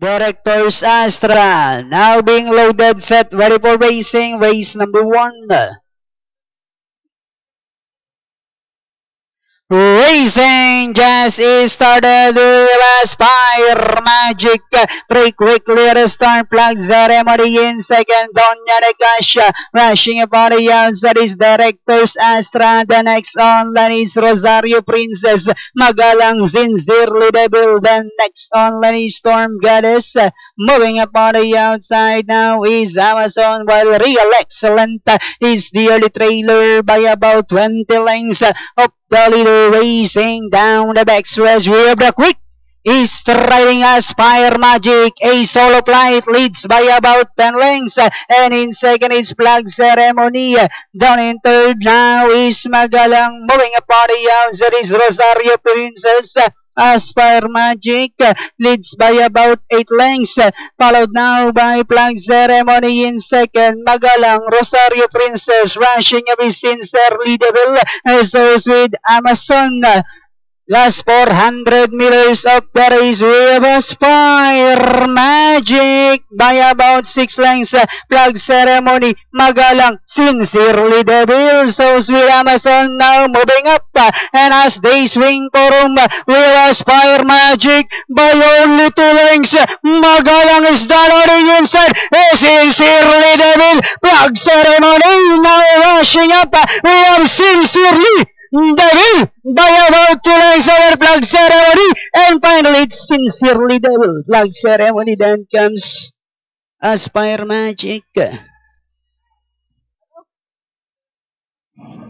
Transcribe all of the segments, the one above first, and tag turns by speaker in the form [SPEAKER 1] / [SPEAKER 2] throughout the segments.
[SPEAKER 1] Directors Astra now being loaded, set, ready for racing. Race number 1. Racing just is started with Aspire Magic. Break quickly at the start. Plug Ceremony in second. Doña Negasha rushing upon the outside is Directors Astra. The next online is Rosario Princess. Magalang Sincerely Devil. Then next online is Storm Goddess. Moving upon the outside now is Amazon, while Real Excellent is the early trailer by about 20 lengths of the leader. Racing down the backstretch. We have the quick is striding Aspire Magic. A Solo Flight leads by about 10 lengths. And in second is Plug Ceremony. Down in third now is Magalang. Moving upon the outside is Rosario Princess. Aspire Magic leads by about 8 lengths. Followed now by Plug Ceremony in second. Magalang, Rosario Princess rushing a bit Sincerely Devil. So with Amazon. Last 400 meters of the race, we have Aspire Magic by about 6 lengths. Plug Ceremony, Magalang, Sincerely Devil. So sweet Amazon now moving up. And as they swing for room, we have Aspire Magic by only 2 lengths. Magalang is down on the inside. Sincerely Devil, Plug Ceremony now rushing up. We have Sincerely Devil by about 2 lengths over Plug Ceremony, and finally it's Sincerely Devil. Plug Ceremony, then comes Aspire Magic.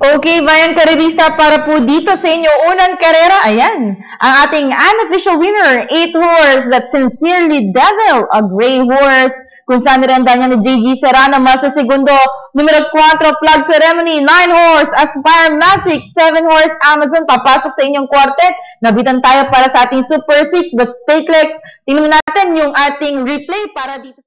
[SPEAKER 2] Okay, Bayan Karerista, para po dito sa inyo unang karera, ayan, ang ating unofficial winner, 8 horse, that's Sincerely Devil, a gray horse, kung saan niranda niya ni JG Serrano. Mas sa segundo, numero 4, Plug Ceremony, 9 horse, Aspire Magic, 7 horse, Amazon. Papasok sa inyong quartet, nabitan tayo para sa ating Super 6, but stay click, tingnan natin yung ating replay para dito.